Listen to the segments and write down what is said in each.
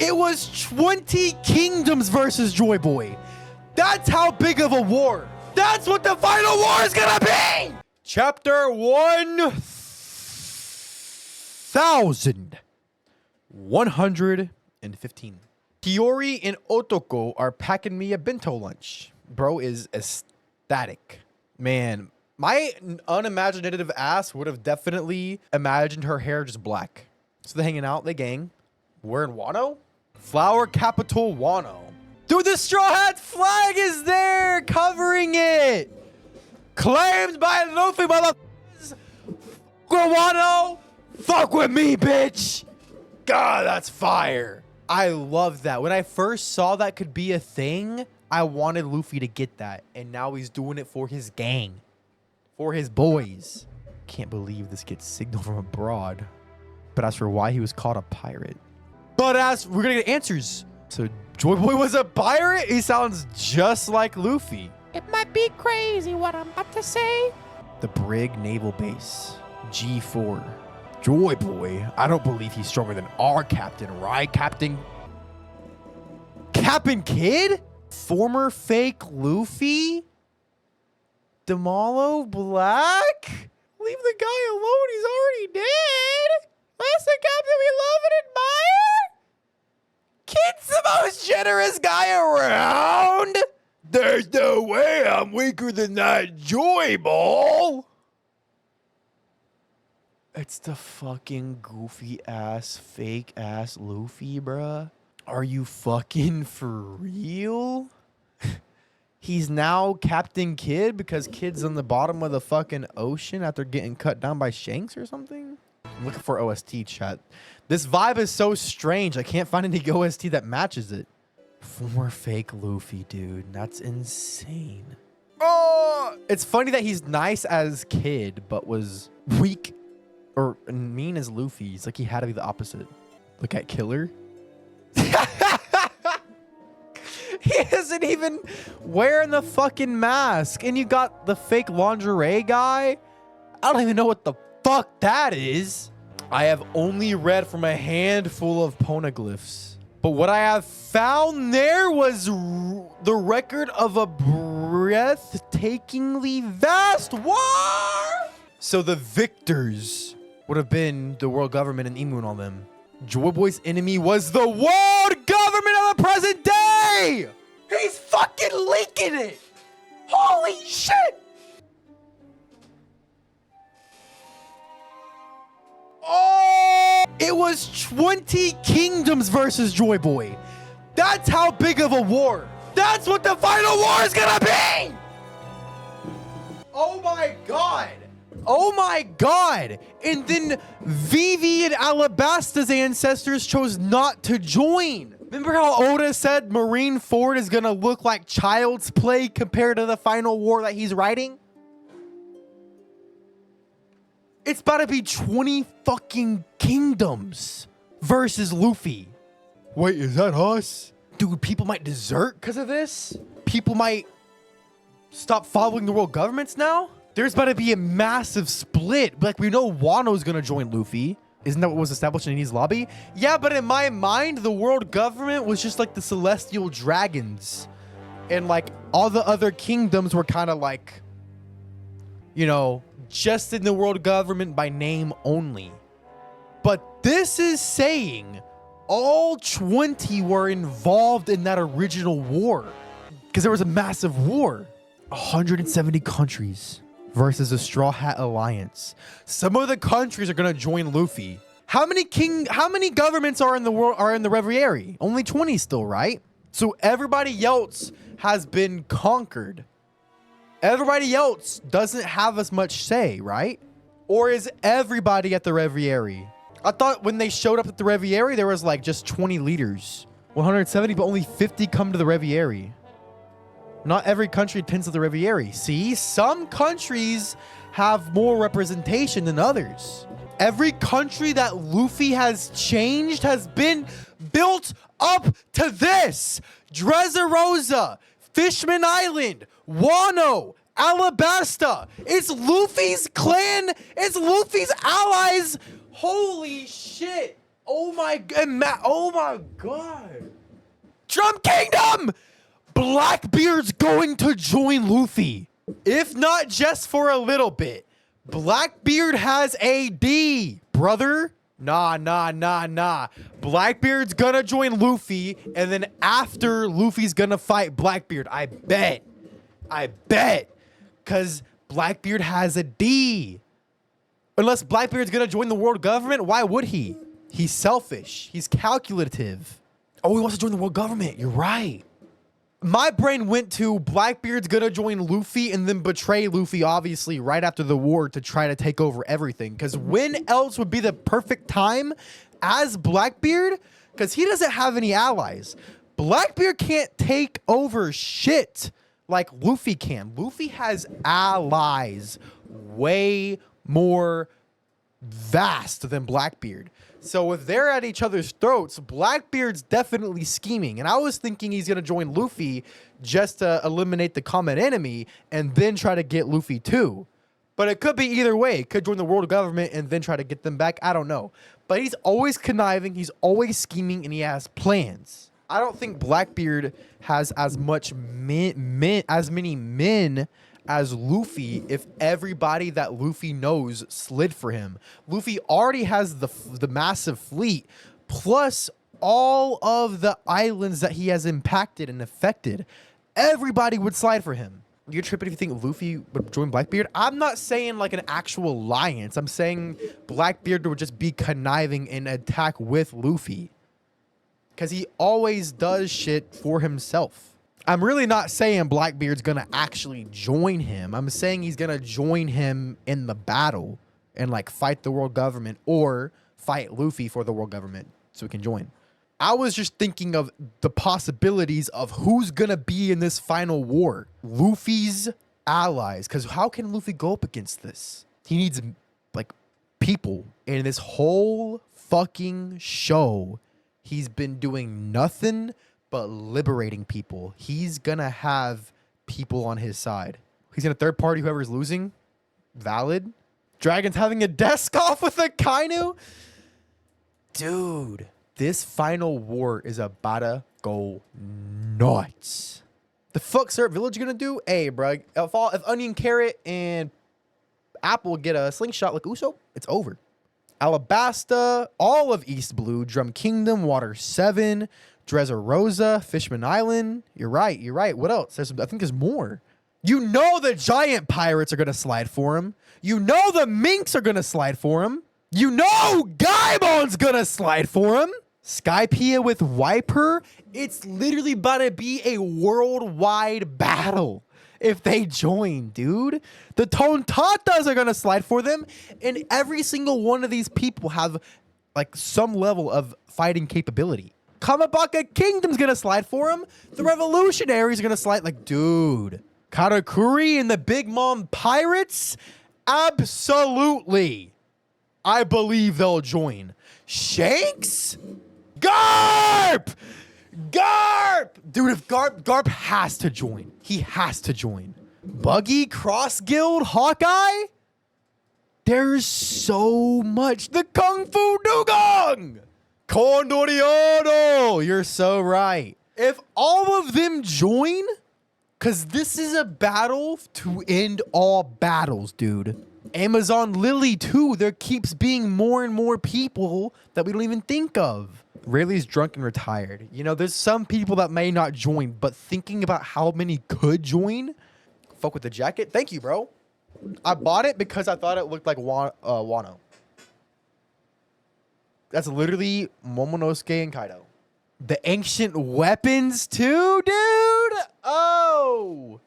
It was 20 kingdoms versus Joyboy. That's how big of a war. That's what the final war is gonna be! Chapter 1115. Hiyori and Otoko are packing me a bento lunch. Bro is ecstatic. Man, my unimaginative ass would have definitely imagined her hair just black. So they're hanging out, they gang. We're in Wano? Flower capital Wano. Dude, the Straw Hat flag is there covering it. Claimed by Luffy, motherfuckers. Wano, fuck with me, bitch. God, that's fire. I love that. When I first saw that could be a thing, I wanted Luffy to get that. And now he's doing it for his gang. For his boys. Can't believe this gets signaled from abroad. But as for why he was called a pirate. But as we're gonna get answers. So Joyboy was a pirate? He sounds just like Luffy. It might be crazy what I'm about to say. The Brig Naval Base. G4. Joyboy? I don't believe he's stronger than our captain, right, Captain? Captain Kid? Former fake Luffy? Demalo Black? Leave the guy alone, he's already dead. That's the captain we love and admire? Kid's the most generous guy around. There's no way I'm weaker than that Joyball. It's the fucking goofy ass, fake ass Luffy, bruh. Are you fucking for real? He's now Captain Kid because Kid's on the bottom of the fucking ocean after getting cut down by Shanks or something? I'm looking for OST, chat. This vibe is so strange. I can't find any OST that matches it. Former fake Luffy, dude. That's insane. Oh! It's funny that he's nice as Kid, but was weak or mean as Luffy. It's like he had to be the opposite. Look at Killer. He isn't even wearing the fucking mask. And you got the fake lingerie guy. I don't even know what the fuck that is. I have only read from a handful of poneglyphs. But what I have found there was the record of a breathtakingly vast war. So the victors would have been the world government and Imu and all them. Joyboy's enemy was the world government of the present day! He's fucking leaking it! Holy shit! Oh! It was 20 kingdoms versus Joyboy. That's how big of a war. That's what the final war is gonna be! Oh my god! Oh my god! And then Vivi and Alabasta's ancestors chose not to join. Remember how Oda said Marineford is gonna look like child's play compared to the final war that he's writing? It's about to be 20 fucking kingdoms versus Luffy. Wait, is that us? Dude, people might desert because of this? People might stop following the world governments now? There's about to be a massive split. Like, we know Wano's gonna join Luffy. Isn't that what was established in his lobby? Yeah, but in my mind, the world government was just like the celestial dragons. And like, all the other kingdoms were kind of like, you know, just in the world government by name only. But this is saying all 20 were involved in that original war. Because there was a massive war. 170 countries versus a Straw Hat Alliance. Some of the countries are gonna join Luffy. How many governments are in the world are in the Reverie? Only 20 still, right? So everybody else has been conquered. Everybody else doesn't have as much say, right? Or is everybody at the Reverie? I thought when they showed up at the Reverie, there was like just 20 leaders. 170, but only 50 come to the Reverie. Not every country attends to the Reverie. See, some countries have more representation than others. Every country that Luffy has changed has been built up to this. Dressrosa, Fishman Island, Wano, Alabasta. It's Luffy's clan. It's Luffy's allies. Holy shit. Oh my god, oh my god. Drum Kingdom! Blackbeard's going to join Luffy. If not just for a little bit. Blackbeard has a D, brother. Nah. Blackbeard's gonna join Luffy, and then after Luffy's gonna fight Blackbeard. I bet. Because Blackbeard has a D. Unless Blackbeard's gonna join the world government, why would he? He's selfish. He's calculative. Oh, he wants to join the world government. You're right. My brain went to Blackbeard's gonna join Luffy and then betray Luffy, obviously, right after the war to try to take over everything. Because when else would be the perfect time as Blackbeard? Because he doesn't have any allies. Blackbeard can't take over shit like Luffy can. Luffy has allies way more vast than Blackbeard. So if they're at each other's throats, Blackbeard's definitely scheming. And I was thinking he's going to join Luffy just to eliminate the common enemy and then try to get Luffy too. But it could be either way. It could join the world government and then try to get them back. I don't know. But he's always conniving. He's always scheming and he has plans. I don't think Blackbeard has as much as many men as Luffy if everybody that Luffy knows slid for him. Luffy already has the massive fleet plus all of the islands that he has impacted and affected. Everybody would slide for him. You're tripping if you think Luffy would join Blackbeard? I'm not saying like an actual alliance. I'm saying Blackbeard would just be conniving and attack with Luffy. Because he always does shit for himself. I'm really not saying Blackbeard's gonna actually join him. I'm saying he's gonna join him in the battle and like fight the world government or fight Luffy for the world government so he can join. I was just thinking of the possibilities of who's gonna be in this final war. Luffy's allies. Because how can Luffy go up against this? He needs like people. And this whole fucking show, he's been doing nothing but liberating people. He's gonna have people on his side. He's gonna third party whoever's losing. Valid. Dragon's having a desk off with a Kainu. Dude, this final war is about to go nuts. The fuck Syrup Village gonna do? Hey, bruh, if Onion Carrot and Apple get a slingshot like Usopp, it's over. Alabasta, all of East Blue, Drum Kingdom, Water 7, Dressrosa, Fishman Island. You're right. What else? I think there's more. You know the giant pirates are going to slide for him. You know the minks are going to slide for him. You know Gaimon's going to slide for him. Skypiea with Wiper. It's literally about to be a worldwide battle if they join, dude. The Tontatas are going to slide for them. And every single one of these people have like some level of fighting capability. Kamabaka Kingdom's gonna slide for him. The Revolutionaries are gonna slide. Like, dude. Katakuri and the Big Mom Pirates? Absolutely. I believe they'll join. Shanks? Garp! Dude, if Garp has to join. He has to join. Buggy, Cross Guild, Hawkeye? There's so much. The Kung Fu Dugong! Condoriano! You're so right. If all of them join, because this is a battle to end all battles, dude. Amazon Lily, too. There keeps being more and more people that we don't even think of. Rayleigh's drunk and retired. You know, there's some people that may not join, but thinking about how many could join, fuck with the jacket. Thank you, bro. I bought it because I thought it looked like Wano. That's literally Momonosuke and Kaido. The ancient weapons too, dude. Oh.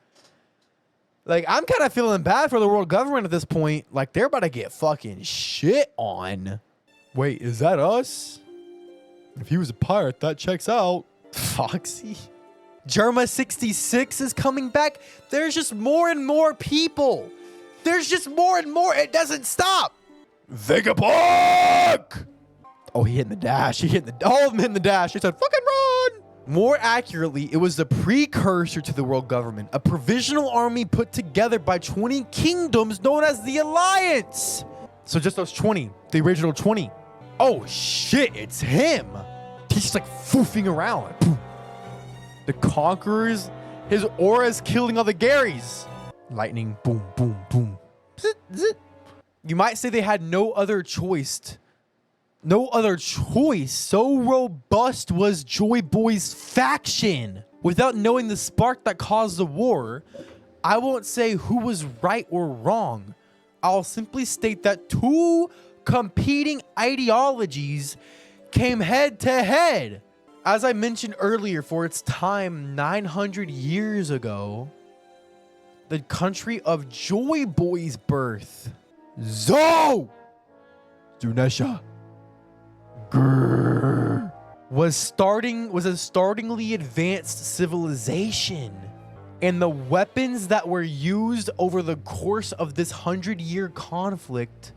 Like, I'm kind of feeling bad for the world government at this point. Like, they're about to get fucking shit on. Wait, is that us? If he was a pirate, that checks out. Foxy. Germa 66 is coming back. There's just more and more people. There's just more and more. It doesn't stop. Vegapunk! Oh, he hit in the dash. All of them hit in the dash. He said, fucking run! More accurately, it was the precursor to the world government. A provisional army put together by 20 kingdoms known as the Alliance. So just those 20. The original 20. Oh shit, it's him. He's just like foofing around. Like, poof. The Conquerors, his aura is killing all the Garys. Lightning, boom, boom, boom. Zit, zit. You might say they had no other choice. No other choice. So robust was Joyboy's faction. Without knowing the spark that caused the war, I won't say who was right or wrong. I'll simply state that two competing ideologies came head to head. As I mentioned earlier, for its time 900 years ago, the country of Joyboy's birth, Zunesha, was a startlingly advanced civilization. And the weapons that were used over the course of this 100-year conflict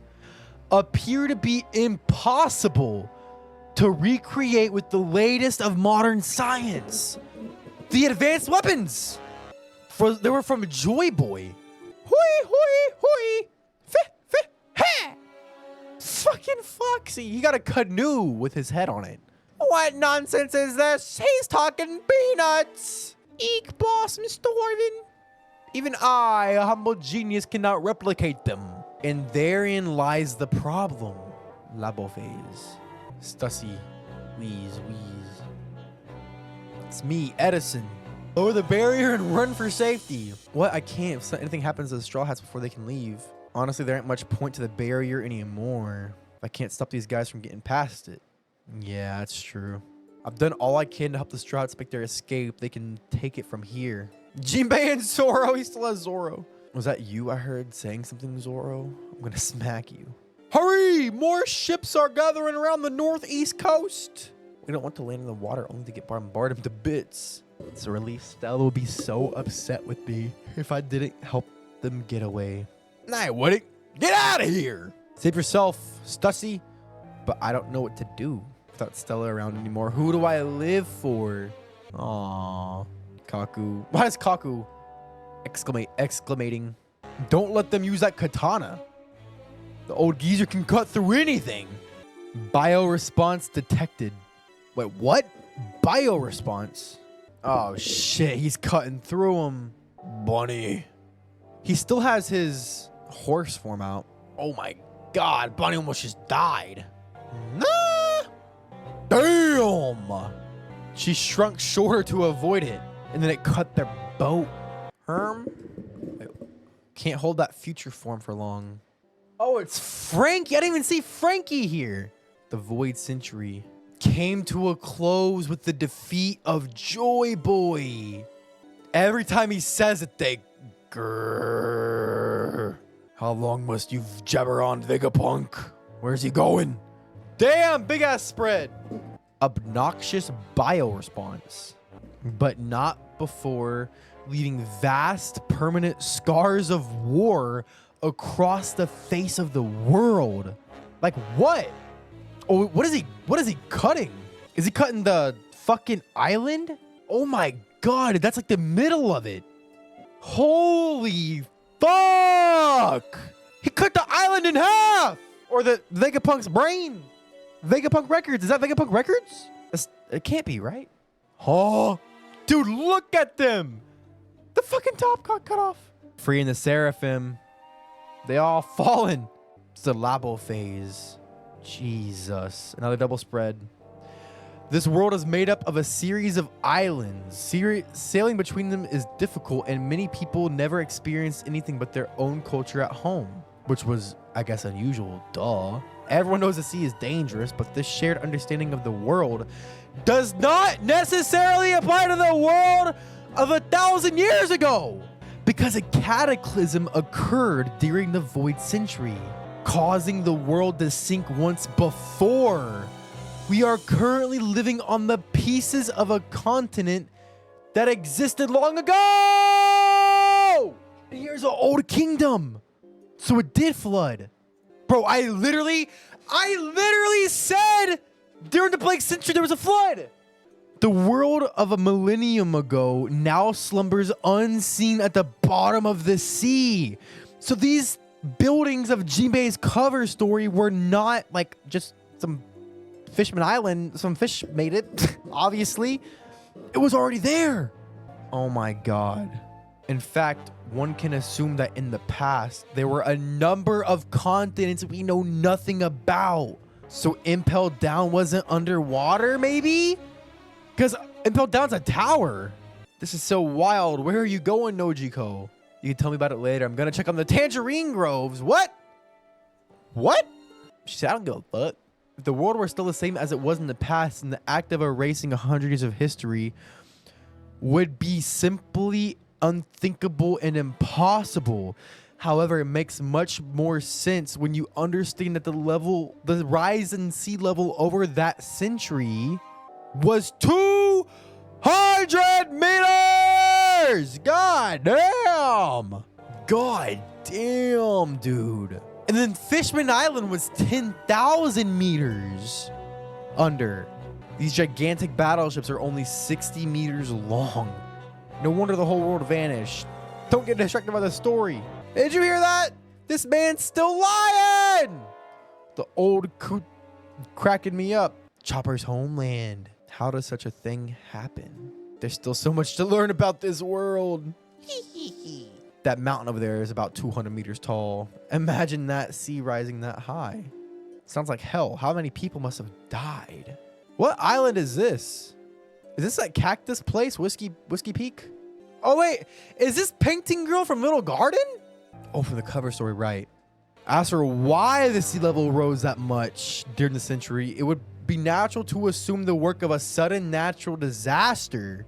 appear to be impossible to recreate with the latest of modern science. The advanced weapons, they were from Joyboy. Hoi, hoi, hoi. Feh, feh, ha. Fucking Foxy. He got a canoe with his head on it. What nonsense is this? He's talking peanuts. Eek, boss, Mr. Orvin. Even I, a humble genius, cannot replicate them. And therein lies the problem. Labo phase. Stussy. Wheeze. It's me, Edison. Lower the barrier and run for safety. What? I can't. If anything happens to the Straw Hats before they can leave. Honestly, there ain't much point to the barrier anymore. I can't stop these guys from getting past it. Yeah, that's true. I've done all I can to help the Straw Hats make their escape. They can take it from here. Jinbei and Zoro. He still has Zoro. Was that you I heard saying something, Zoro? I'm gonna smack you. Hurry! More ships are gathering around the northeast coast. We don't want to land in the water only to get bombarded to bits. So Relief Stella would be so upset with me if I didn't help them get away. Nah, I wouldn't. Get out of here! Save yourself, Stussy. But I don't know what to do without Stella around anymore. Who do I live for? Aww. Kaku. Why is Kaku exclamating? Don't let them use that katana. The old geezer can cut through anything. Bio response detected. Wait, what? Bio response? Oh shit, he's cutting through him. Bunny. He still has his horse form out. Oh my god, Bunny almost just died. Nah. Damn. She shrunk shorter to avoid it, and then it cut their boat. Wait, can't hold that future form for long. Oh, it's Frankie. I didn't even see Frankie here. The Void Century came to a close with the defeat of Joyboy. Every time he says it, they grrr. How long must you jabber on, Vegapunk? Where's he going? Damn, big ass spread. Obnoxious bio response, but not before leaving vast permanent scars of war across the face of the world. Like what? Oh, what is he cutting? Is he cutting the fucking island? Oh my god, that's like the middle of it. Holy fuck! He cut the island in half! Or the Vegapunk's brain. Vegapunk Records. Is that Vegapunk Records? It can't be, right? Oh, dude, look at them. The fucking top got cut off. Freeing the Seraphim. They all fallen. It's the Labo phase. Jesus. Another double spread. This world is made up of a series of islands. Sailing between them is difficult, and many people never experienced anything but their own culture at home, which was, I guess, unusual. Duh. Everyone knows the sea is dangerous, but this shared understanding of the world does not necessarily apply to the world of 1,000 years ago, because a cataclysm occurred during the Void Century, causing the world to sink once before. We are currently living on the pieces of a continent that existed long ago. Here's an old kingdom. So it did flood. Bro, I literally said during the Plague Century there was a flood. The world of a millennium ago now slumbers unseen at the bottom of the sea. So these buildings of Jinbei's cover story were not like just some Fishman Island, some fish made it, obviously. It was already there. Oh my God. In fact, one can assume that in the past, there were a number of continents we know nothing about. So Impel Down wasn't underwater, maybe? Because Impel Down's a tower. This is so wild. Where are you going, Nojiko? You can tell me about it later. I'm going to check on the Tangerine Groves. What? What? She said, I don't give a fuck. If the world were still the same as it was in the past, and the act of erasing 100 years of history would be simply unthinkable and impossible. However, it makes much more sense when you understand that the rise in sea level over that century was 200 meters. God damn. God damn, dude. And then Fishman Island was 10,000 meters under. These gigantic battleships are only 60 meters long. No wonder the whole world vanished. Don't get distracted by the story. Did you hear that? This man's still lying. The old coot cracking me up. Chopper's homeland. How does such a thing happen? There's still so much to learn about this world. That mountain over there is about 200 meters tall. Imagine that sea rising that high. Sounds like hell. How many people must have died? What island is this? Is this that cactus place? Whiskey Peak? Oh, wait. Is this painting girl from Little Garden? Oh, from the cover story, right. As for why the sea level rose that much during the century, it would be natural to assume the work of a sudden natural disaster.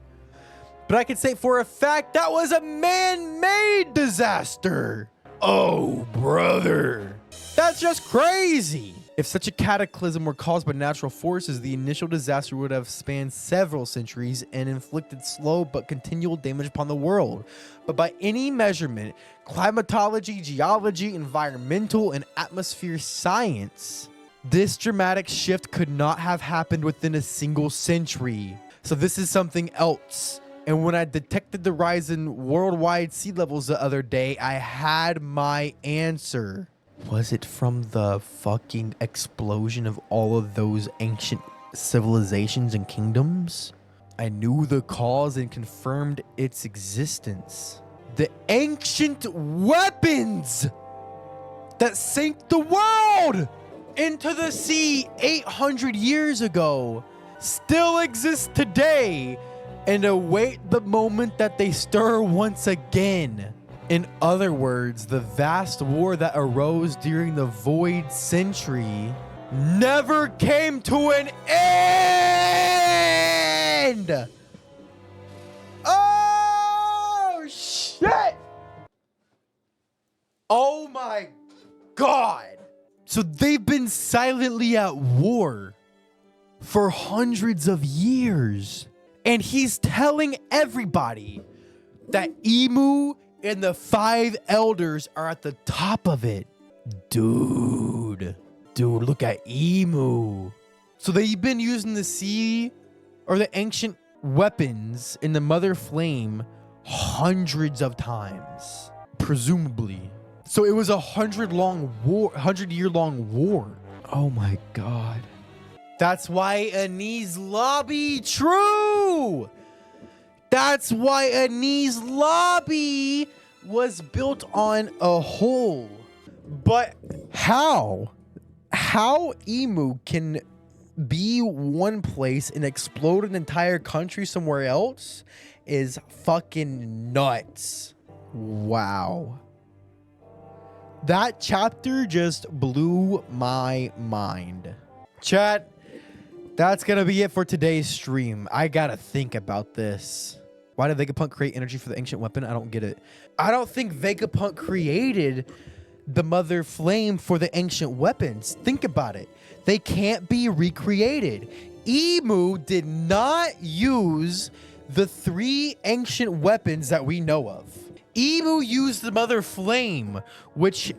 But I can say for a fact that was a man-made disaster. Oh, brother. That's just crazy. If such a cataclysm were caused by natural forces, the initial disaster would have spanned several centuries and inflicted slow but continual damage upon the world. But by any measurement, climatology, geology, environmental, and atmosphere science, this dramatic shift could not have happened within a single century. So this is something else. And when I detected the rise in worldwide sea levels the other day, I had my answer. Was it from the fucking explosion of all of those ancient civilizations and kingdoms? I knew the cause and confirmed its existence. The ancient weapons that sank the world into the sea 800 years ago still exist today and await the moment that they stir once again. In other words, the vast war that arose during the Void Century never came to an end! Oh, shit! Oh my God! So they've been silently at war for hundreds of years. And he's telling everybody that Emu and the 5 elders are at the top of it. Dude, look at Emu. So they've been using the sea or the ancient weapons in the Mother Flame hundreds of times, presumably. So it was a 100-year-long war. Oh my God. That's why Ani's lobby true. That's why Ani's lobby was built on a hole. But how? How Emu can be one place and explode an entire country somewhere else is fucking nuts. Wow. That chapter just blew my mind. Chat, that's gonna be it for today's stream. I gotta think about this. Why did Vegapunk create energy for the ancient weapon? I don't get it. I don't think Vegapunk created the Mother Flame for the ancient weapons. Think about it. They can't be recreated. Emu did not use the 3 ancient weapons that we know of. Emu used the Mother Flame, which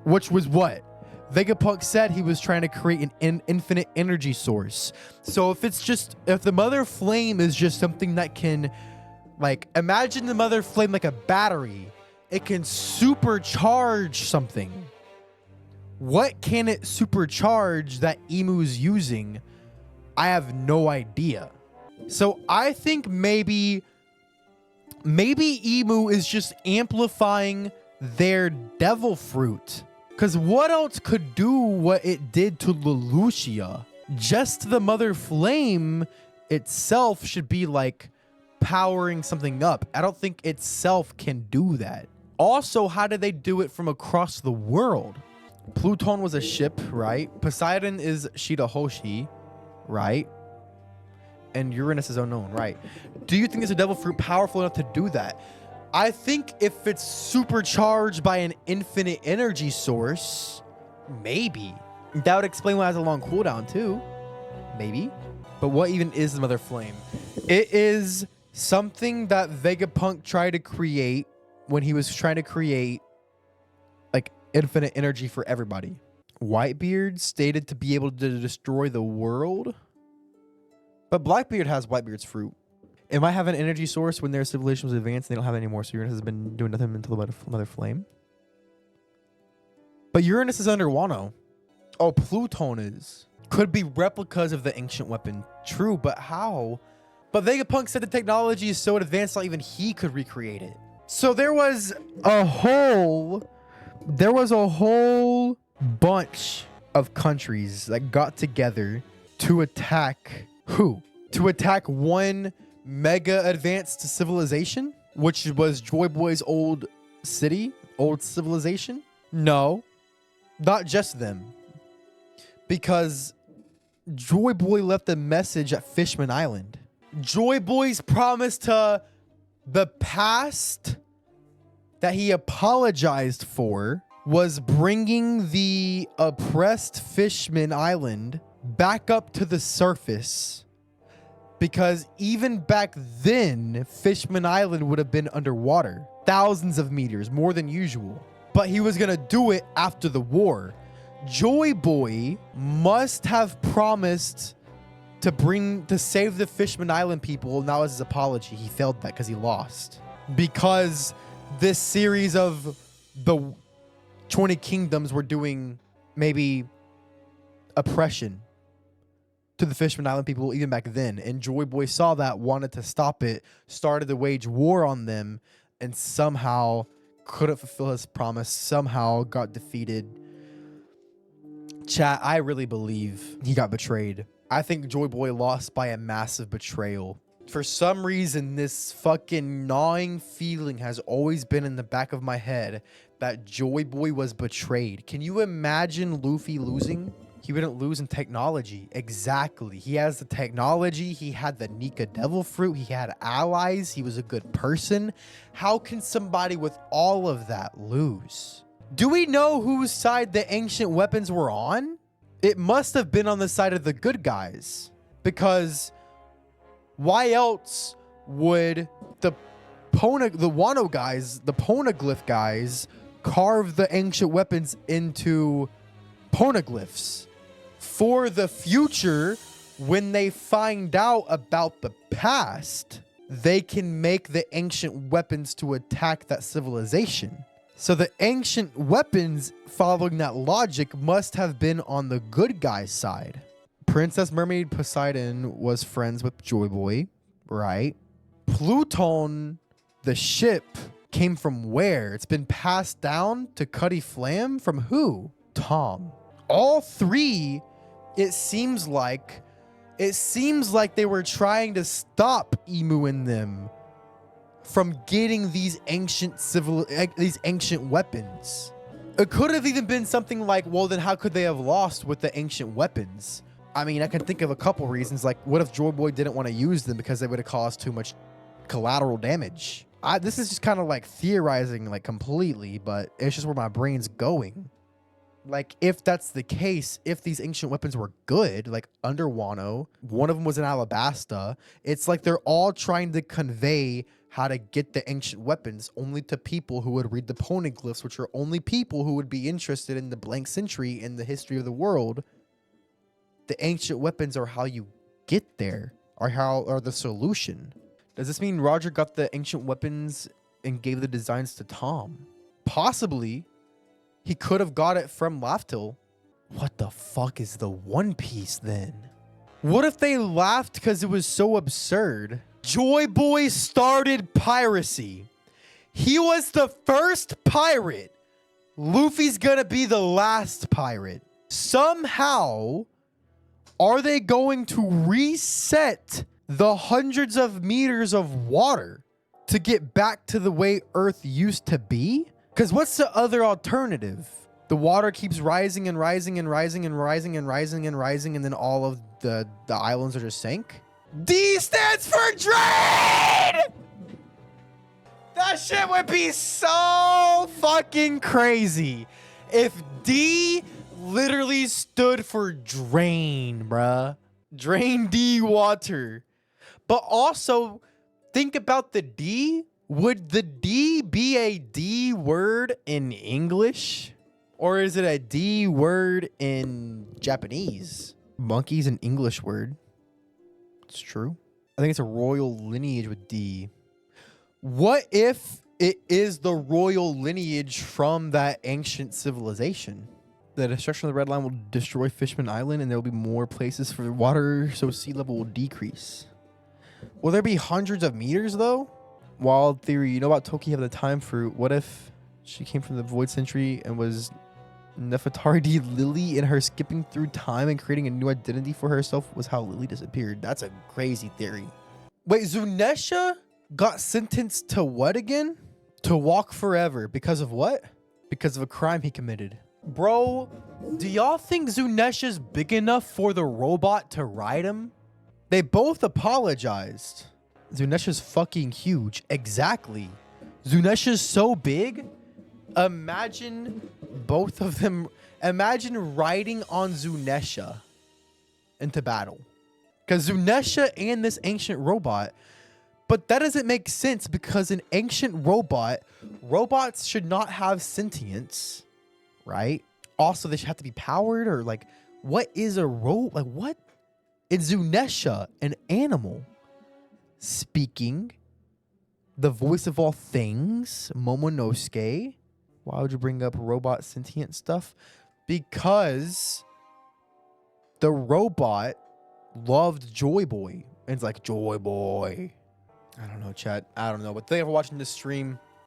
was what? Vegapunk said he was trying to create an infinite energy source. So if the Mother Flame is just something that can, like, imagine the Mother Flame like a battery. It can supercharge something. What can it supercharge that Emu's using? I have no idea. So I think maybe Emu is just amplifying their devil fruit. Because what else could do what it did to Lelouchia? Just the mother flame itself should be like powering something up. I don't think itself can do that. Also, how did they do it from across the world? Pluton was a ship, right? Poseidon is Shirahoshi, right? And Uranus is unknown, right? Do you think it's a devil fruit powerful enough to do that? I think if it's supercharged by an infinite energy source, maybe. That would explain why it has a long cooldown too. Maybe. But what even is the Mother Flame? It is something that Vegapunk tried to create when he was trying to create like infinite energy for everybody. Whitebeard stated to be able to destroy the world. But Blackbeard has Whitebeard's fruit. It might have an energy source when their civilization was advanced and they don't have it anymore. So Uranus has been doing nothing until the Mother Flame. But Uranus is under Wano. Oh, Pluton is. Could be replicas of the ancient weapon. True, but how? But Vegapunk said the technology is so advanced not even he could recreate it. So there was a whole bunch of countries that got together to attack who? To attack one mega advanced civilization, which was Joyboy's old city, old civilization? No, not just them. Because Joyboy left a message at Fishman Island. Joyboy's promise to the past that he apologized for was bringing the oppressed Fishman Island back up to the surface. Because even back then, Fishman Island would have been underwater. Thousands of meters, more than usual. But he was going to do it after the war. Joyboy must have promised to save the Fishman Island people, and that was his apology. He failed that because he lost. Because this series of the 20 kingdoms were doing maybe oppression to the Fishman Island people even back then. And Joyboy saw that, wanted to stop it, started to wage war on them, and somehow couldn't fulfill his promise, somehow got defeated. Chat, I really believe he got betrayed. I think Joyboy lost by a massive betrayal. For some reason, this fucking gnawing feeling has always been in the back of my head that Joyboy was betrayed. Can you imagine Luffy losing? He wouldn't lose in technology. Exactly. He has the technology. He had the Nika Devil Fruit. He had allies. He was a good person. How can somebody with all of that lose? Do we know whose side the ancient weapons were on? It must have been on the side of the good guys. Because why else would the Wano guys, the Poneglyph guys, carve the ancient weapons into poneglyphs? For the future, when they find out about the past, they can make the ancient weapons to attack that civilization. So the ancient weapons, following that logic, must have been on the good guy's side. Princess Mermaid Poseidon was friends with Joyboy, right? Pluton, the ship, came from where? It's been passed down to Cutty Flam from who? Tom. All three, it seems like they were trying to stop Emu and them from getting these ancient weapons. It could have even been something like, well, then how could they have lost with the ancient weapons? I mean, I can think of a couple reasons. Like, what if Joyboy didn't want to use them because they would have caused too much collateral damage? This is just kind of like theorizing like completely, but it's just where my brain's going. Like, if that's the case, if these ancient weapons were good, like under Wano, one of them was in Alabasta, it's like they're all trying to convey how to get the ancient weapons only to people who would read the poneglyphs, which are only people who would be interested in the blank century in the history of the world. The ancient weapons are how you get there, are the solution. Does this mean Roger got the ancient weapons and gave the designs to Tom? Possibly. He could have got it from Laftil. What the fuck is the One Piece then? What if they laughed because it was so absurd? Joyboy started piracy. He was the first pirate. Luffy's gonna be the last pirate. Somehow, are they going to reset the hundreds of meters of water to get back to the way Earth used to be? Because what's the other alternative? The water keeps rising and rising and rising and rising and rising and rising, and then all of the islands are just sank. D stands for drain! That shit would be so fucking crazy if D literally stood for drain, bruh. Drain D water. But also, think about the D. Would the D be a D word in English? Or is it a D word in Japanese? Monkey's an English word. It's true. I think it's a royal lineage with D. What if it is the royal lineage from that ancient civilization? The destruction of the Red Line will destroy Fishman Island and there will be more places for water, so sea level will decrease. Will there be hundreds of meters though? Wild theory. You know about Toki having the time fruit. What if she came from the Void Century and was Nefertari D. Lily, and her skipping through time and creating a new identity for herself was how Lily disappeared? That's a crazy theory. Wait, Zunesha got sentenced to what again? To walk forever. Because of what? Because of a crime he committed. Bro, do y'all think Zunesha's big enough for the robot to ride him? They both apologized. Zunesha's fucking huge. Exactly. Zunesha's so big. Imagine both of them. Imagine riding on Zunesha into battle. Because Zunesha and this ancient robot. But that doesn't make sense because an ancient robots should not have sentience, right? Also, they should have to be powered, or like, what is a like what? It's Zunesha, an animal, speaking the voice of all things, Momonosuke. Why would you bring up robot sentient stuff? Because the robot loved Joyboy. And it's like, Joyboy. I don't know, chat. I don't know. But thank you for watching this stream.